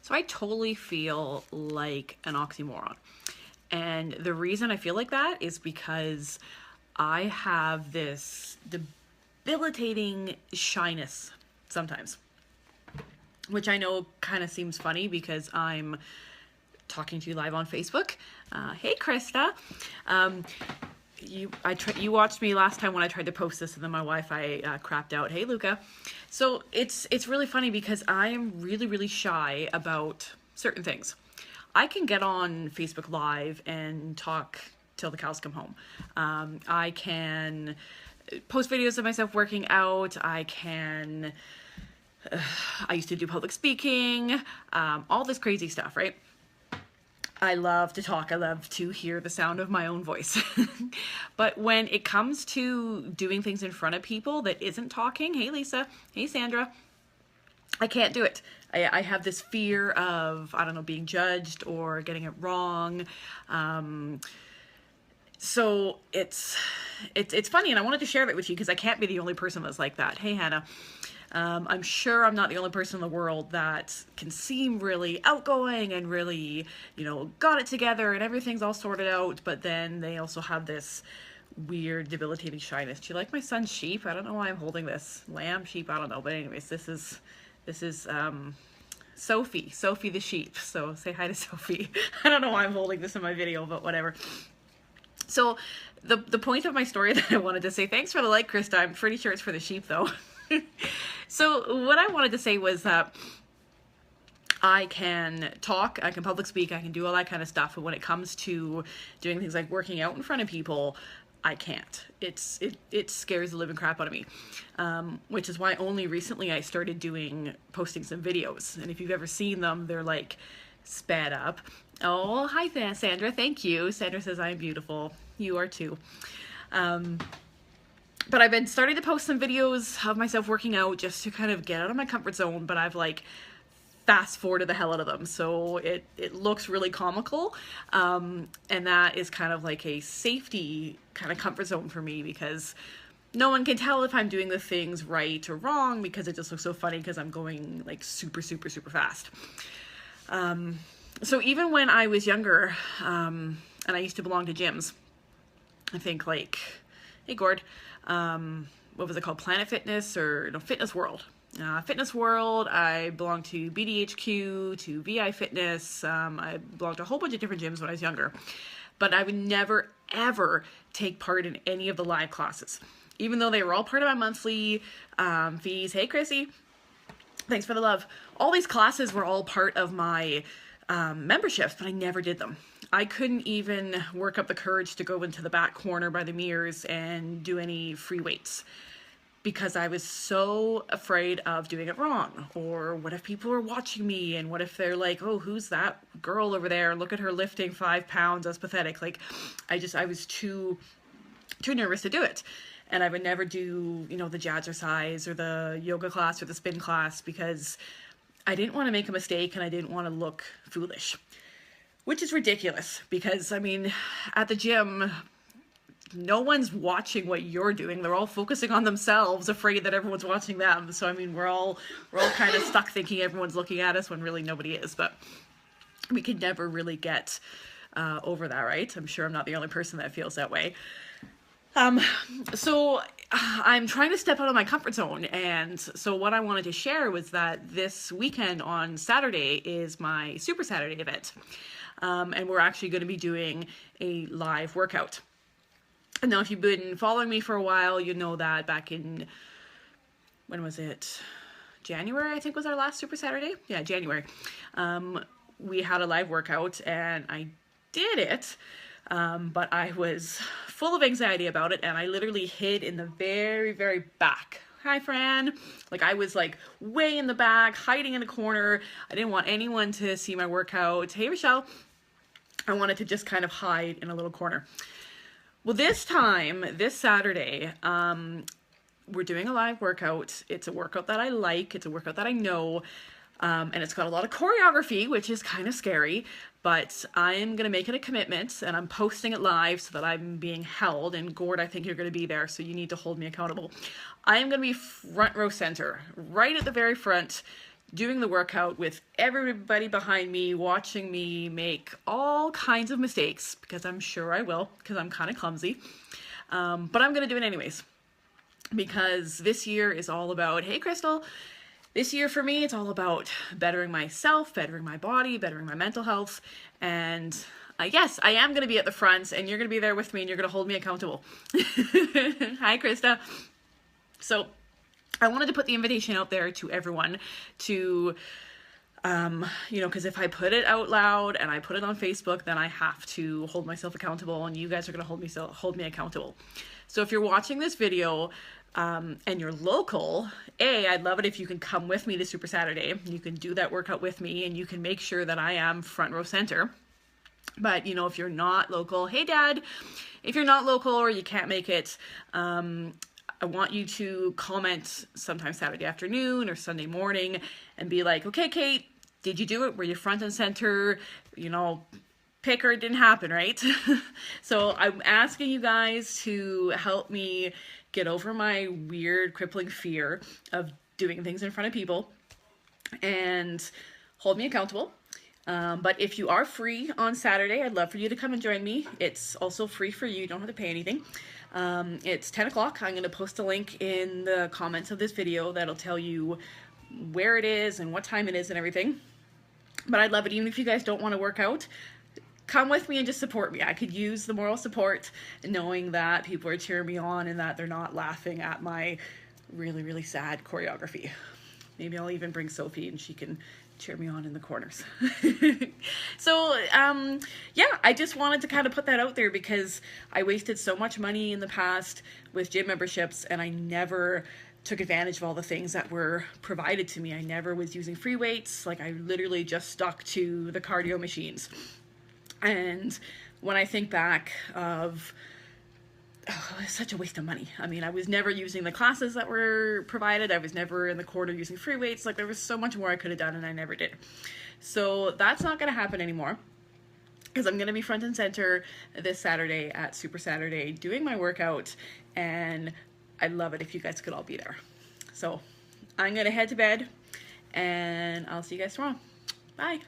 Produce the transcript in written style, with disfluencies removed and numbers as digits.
So I totally feel like an oxymoron. And the reason I feel like that is because I have this debilitating shyness sometimes, which I know kind of seems funny because I'm talking to you live on Facebook. Hey, Krista. You watched me last time when I tried to post this, and then my Wi-Fi crapped out. Hey, Luca. So it's really funny because I am really shy about certain things. I can get on Facebook Live and talk till the cows come home. I can post videos of myself working out. I used to do public speaking, all this crazy stuff, right? I love to talk. I love to hear the sound of my own voice. But when it comes to doing things in front of people that isn't talking, hey Lisa, hey Sandra, I can't do it. I have this fear of, I don't know, being judged or getting it wrong. So it's funny, and I wanted to share it with you because I can't be the only person that's like that. Hey Hannah. I'm sure I'm not the only person in the world that can seem really outgoing and really, got it together and everything's all sorted out, but then they also have this weird, debilitating shyness. Do you like my son's sheep? I don't know why I'm holding this. Lamb, sheep, I don't know. But anyways, this is Sophie the sheep. So say hi to Sophie. I don't know why I'm holding this in my video, but whatever. So the point of my story that I wanted to say, thanks for the like, Krista. I'm pretty sure it's for the sheep though. So what I wanted to say was that I can talk, I can public speak, I can do all that kind of stuff, but when it comes to doing things like working out in front of people, I can't. It scares the living crap out of me, which is why only recently I started posting some videos, and if you've ever seen them, they're like sped up. Oh, hi there, Sandra, thank you. Sandra says I'm beautiful. You are too. But I've been starting to post some videos of myself working out just to kind of get out of my comfort zone, but I've like fast forwarded the hell out of them. So it looks really comical. And that is kind of like a safety kind of comfort zone for me because no one can tell if I'm doing the things right or wrong because it just looks so funny because I'm going like super fast. So even when I was younger, and I used to belong to gyms, I think like, hey Gord, what was it called? Planet Fitness or no, Fitness World. Fitness World, I belonged to BDHQ, to VI Fitness. I belonged to a whole bunch of different gyms when I was younger. But I would never, ever take part in any of the live classes. Even though they were all part of my monthly fees. Hey, Chrissy. Thanks for the love. All these classes were all part of my memberships, but I never did them. I couldn't even work up the courage to go into the back corner by the mirrors and do any free weights because I was so afraid of doing it wrong. Or what if people are watching me and what if they're like, oh, who's that girl over there? Look at her lifting 5 pounds. That's pathetic. Like I was too nervous to do it. And I would never do, the jazzercise or the yoga class or the spin class because I didn't want to make a mistake and I didn't want to look foolish. Which is ridiculous because, I mean, at the gym, no one's watching what you're doing. They're all focusing on themselves, afraid that everyone's watching them. So, I mean, we're all kind of stuck thinking everyone's looking at us when really nobody is. But we could never really get over that, right? I'm sure I'm not the only person that feels that way. So I'm trying to step out of my comfort zone. And so what I wanted to share was that this weekend on Saturday is my Super Saturday event. And we're actually going to be doing a live workout. Now, if you've been following me for a while, you know that back in, when was it? January, I think was our last Super Saturday. Yeah, January. We had a live workout and I did it. But I was full of anxiety about it and I literally hid in the very back. Hi, Fran. Like I was like way in the back, hiding in a corner. I didn't want anyone to see my workout. Hey, Michelle. I wanted to just kind of hide in a little corner. Well, this Saturday, we're doing a live workout. It's a workout that I like. It's a workout that I know. And it's got a lot of choreography, which is kind of scary, but I'm going to make it a commitment and I'm posting it live so that I'm being held. And Gord, I think you're going to be there, so you need to hold me accountable. I am going to be front row center, right at the very front, doing the workout with everybody behind me, watching me make all kinds of mistakes, because I'm sure I will, because I'm kind of clumsy. But I'm going to do it anyways, because this year is all about, hey, Crystal, this year for me, it's all about bettering myself, bettering my body, bettering my mental health. And yes, I am going to be at the front, and you're going to be there with me, and you're going to hold me accountable. Hi, Krista. So I wanted to put the invitation out there to everyone to, you know, because if I put it out loud and I put it on Facebook, then I have to hold myself accountable, and you guys are going to hold me accountable. So if you're watching this video, and you're local, I'd love it if you can come with me to Super Saturday. You can do that workout with me, and you can make sure that I am front row center. But, you know, if you're not local, hey, Dad, if you're not local or you can't make it, I want you to comment sometime Saturday afternoon or Sunday morning and be like, okay, Kate, did you do it? Were you front and center? You know, pick or it didn't happen, right? So I'm asking you guys to help me get over my weird, crippling fear of doing things in front of people and hold me accountable. But if you are free on Saturday, I'd love for you to come and join me. It's also free for you. You don't have to pay anything. It's 10 o'clock. I'm going to post a link in the comments of this video that'll tell you where it is and what time it is and everything. But I'd love it, even if you guys don't want to work out, come with me and just support me. I could use the moral support, knowing that people are cheering me on and that they're not laughing at my really, really sad choreography. Maybe I'll even bring Sophie and she can cheer me on in the corners. So, yeah, I just wanted to kind of put that out there because I wasted so much money in the past with gym memberships, and I never took advantage of all the things that were provided to me. I never was using free weights. Like, I literally just stuck to the cardio machines. And when I think back of, oh, it's such a waste of money. I mean, I was never using the classes that were provided. I was never in the corner using free weights. Like, there was so much more I could have done and I never did. So that's not going to happen anymore, because I'm going to be front and center this Saturday at Super Saturday doing my workout, and I'd love it if you guys could all be there. So I'm going to head to bed, and I'll see you guys tomorrow. Bye.